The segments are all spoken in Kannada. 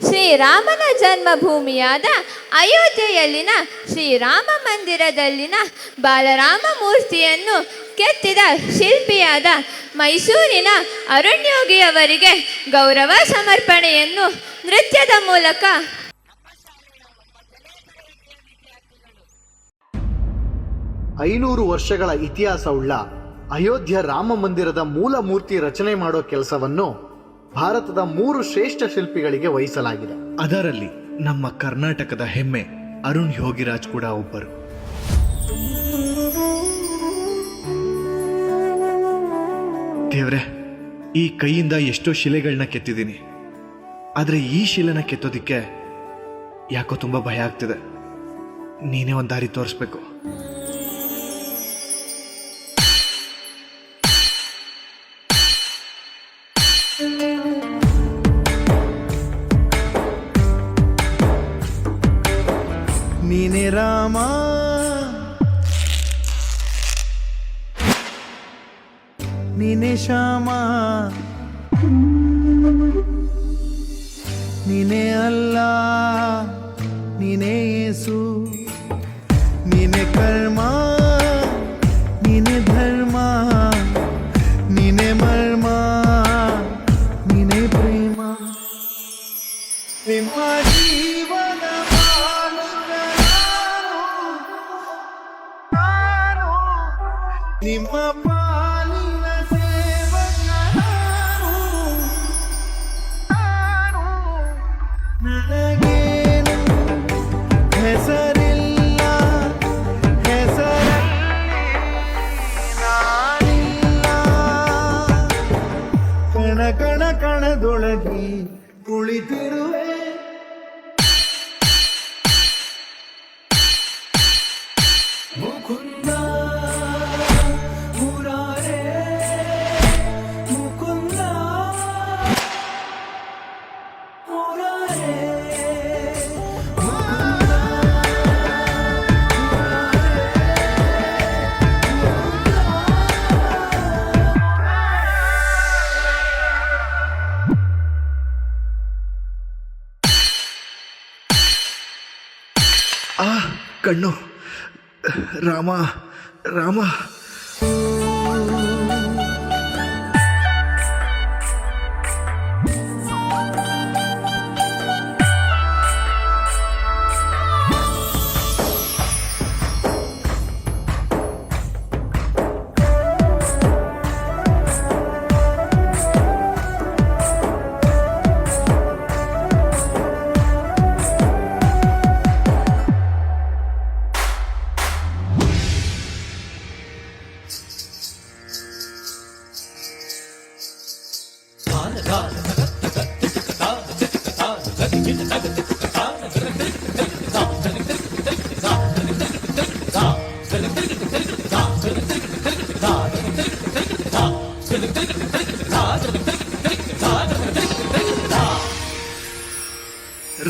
ಶ್ರೀರಾಮನ ಜನ್ಮಭೂಮಿಯಾದ ಅಯೋಧ್ಯೆಯಲ್ಲಿನ ಶ್ರೀರಾಮ ಮಂದಿರದಲ್ಲಿನ ಬಾಲರಾಮ ಮೂರ್ತಿಯನ್ನು ಕೆತ್ತಿದ ಶಿಲ್ಪಿಯಾದ ಮೈಸೂರಿನ ಅರುಣ್ ಯೋಗಿಯವರಿಗೆ ಗೌರವ ಸಮರ್ಪಣೆಯನ್ನು ನೃತ್ಯದ ಮೂಲಕ 500 ವರ್ಷಗಳ ಇತಿಹಾಸವುಳ್ಳ ಅಯೋಧ್ಯ ರಾಮ ಮಂದಿರದ ಮೂಲ ಮೂರ್ತಿ ರಚನೆ ಮಾಡೋ ಕೆಲಸವನ್ನು ಭಾರತದ 3 ಶ್ರೇಷ್ಠ ಶಿಲ್ಪಿಗಳಿಗೆ ವಹಿಸಲಾಗಿದೆ. ಅದರಲ್ಲಿ ನಮ್ಮ ಕರ್ನಾಟಕದ ಹೆಮ್ಮೆ ಅರುಣ್ ಯೋಗಿರಾಜ್ ಕೂಡ ಒಬ್ಬರು. ದೇವ್ರೆ, ಈ ಕೈಯಿಂದ ಎಷ್ಟೋ ಶಿಲೆಗಳನ್ನ ಕೆತ್ತಿದ್ದೀನಿ, ಆದರೆ ಈ ಶಿಲೆನ ಕೆತ್ತೋದಿಕ್ಕೆ ಯಾಕೋ ತುಂಬಾ ಭಯ ಆಗ್ತಿದೆ. ನೀನೇ ಒಂದು ದಾರಿ ತೋರಿಸ್ಬೇಕು. ನೀನೇ ರಾಮ, ನೀನೇ ಶ್ಯಾಮ, ನೀನೇ ಅಲ್ಲ, ನೀನೇ ಯೇಸು, ನೀನೇ ಕರ್ಮ, ನೀನೇ ಧರ್ಮ, ನೀನೇ ಮರ್ಮ, ನೀನೇ ಪ್ರೇಮ. ನಿಮ್ಮ ಜೀವನ ನಿಮ್ಮ ಪಾಲಿನ ಸೇವಕನಾನು, ನನಗೇನು ಹೆಸರಿಲ್ಲ, ಹೆಸರಲ್ಲಿ ನಾನಿಲ್ಲ. ಕಣ ಕಣ ಕಣದೊಳಗೆ ಕುಳಿತಿರುವೆ, ಮುಕುಂದ ಕಣ್ಣು. ರಾಮ ರಾಮ.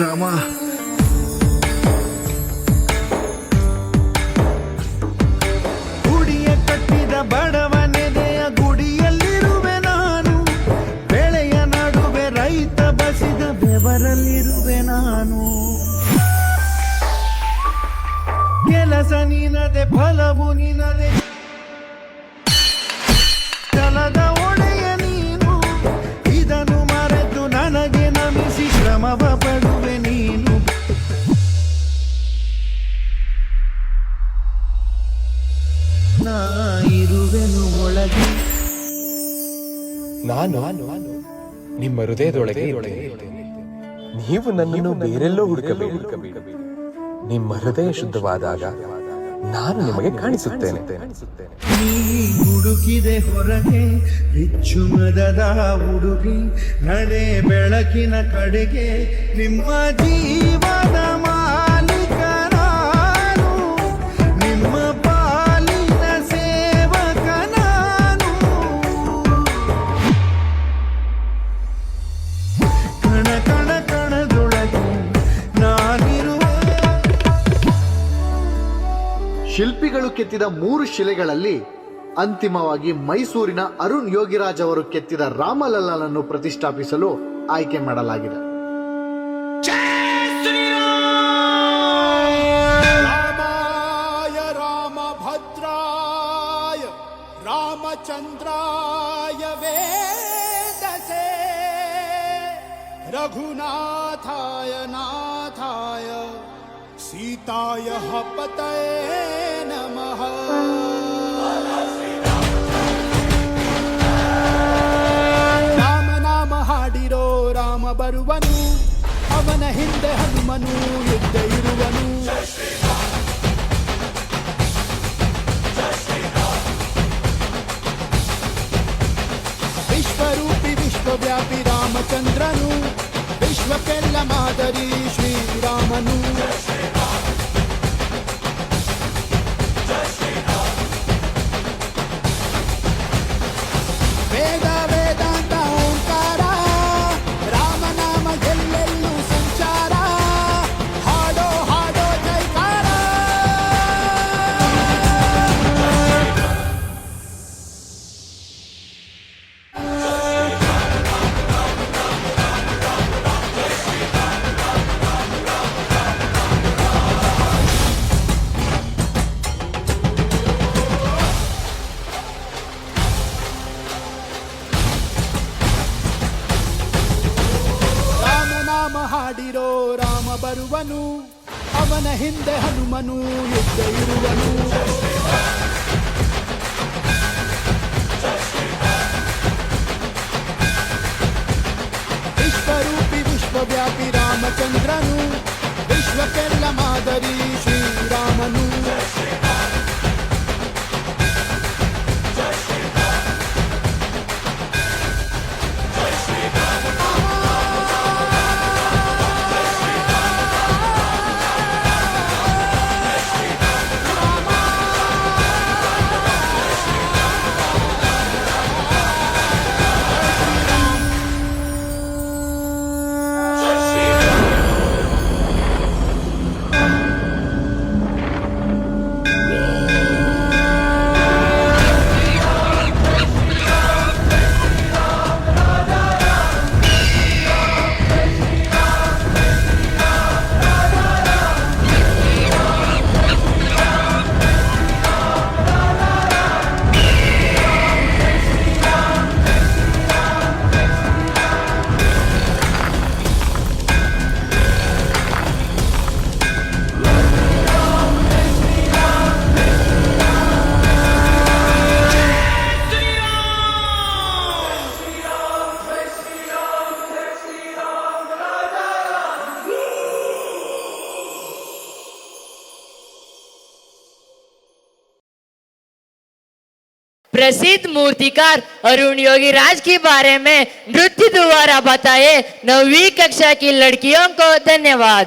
ರಾಮ, ಗುಡಿಯ ಕಟ್ಟಿದ ಬಡವನೆದೆಯ ಗುಡಿಯಲ್ಲಿರುವೆ ನಾನು, ಬೆಳೆಯ ನಡುವೆ ರೈತ ಬಸಿದ ಬೆವರಲ್ಲಿರುವೆ ನಾನು. ಕೆಲಸ ನಿನದೆ, ಫಲವು ನಿನದೆ, ಛಲದ ಒಡೆಯ ನೀನು. ಇದನ್ನು ಮರೆತು ನನಗೆ ನಮಿಸಿ ಶ್ರಮವ ಪಡುವೆ ನೀನು. ನಾ ಇರುವೆನು ಒಳಗೆ, ನಾನು ನಿಮ್ಮ ಹೃದಯದೊಳಗೆ. ನೀವು ನನ್ನನ್ನು ಬೇರೆಲ್ಲೋ ಹುಡುಕಬೇಡಿ. ನಿಮ್ಮ ಹೃದಯ ಶುದ್ಧವಾದಾಗ ನಾನು ನಿಮಗೆ ಕಾಣಿಸುತ್ತೇನೆ. ನೀ ಹುಡುಕಿದೆ ಹೊರಗೆ ಹೆಚ್ಚು ಮದದ ಹುಡುಗಿ, ನಡೆ ಬೆಳಕಿನ ಕಡೆಗೆ. ನಿಮ್ಮ ಜೀವದ ಮಾಲೀಕ ನಾನು, ನಿಮ್ಮ ಪಾಲಿನ ಸೇವಕ ನಾನು. ಕಣ ಕಣ ಕಣದೊಳಗೆ ನಾನಿರುವೆ. ಶಿಲ್ಪಿಗಳು ಕೆತ್ತಿದ 3 ಶಿಲೆಗಳಲ್ಲಿ ಅಂತಿಮವಾಗಿ ಮೈಸೂರಿನ ಅರುಣ್ ಯೋಗಿರಾಜ್ ಅವರು ಕೆತ್ತಿದ ರಾಮಲಲ್ಲನನ್ನು ಪ್ರತಿಷ್ಠಾಪಿಸಲು ಆಯ್ಕೆ ಮಾಡಲಾಗಿದೆ. रामाय रामभद्राय रामचन्द्राय वेदसे रघुनाथाय नाथाय सीताय पतये नमः। ರಾಮ ನಾಮ ಹಾಡಿರೋ ರಾಮ ಬರುವನು, ಅವನ ಹಿಂದೆ ಹನುಮನು ಯುದ್ಧ ಇರುವನು. ವಿಶ್ವರೂಪಿ ವಿಶ್ವವ್ಯಾಪಿ ರಾಮಚಂದ್ರನು, ವಿಶ್ವಕ್ಕೆಲ್ಲ ಮಾದರಿ ಶ್ರೀರಾಮನು. ವೇದ ವೇದಾಂತ ಓಂಕಾರ, ರಾಮನಾಮ ಎಲ್ಲೆಲ್ಲೂ ಸಂಚಾರ. ಹಾಡೋ ಹಾಡೋ ಜೈಕಾರ. ರಾಮನಾಮ ಹಾಡಿರೋ ರಾಮ ಬರುವನು, ಅವನ ಹಿಂದೆ ಹನುಮನು ಯುದ್ಧ ಇರುವನು. ವಿಶ್ವರೂಪಿ ವಿಶ್ವವ್ಯಾಪಿ ರಾಮಚಂದ್ರನು, ವಿಶ್ವಕ್ಕೆಲ್ಲ ಮಾದರಿ ಶ್ರೀರಾಮನು. प्रसिद्ध मूर्तिकार अरुण योगीराज के बारे में नृत्य द्वारा बताए 9वीं कक्षा की लड़कियों को धन्यवाद।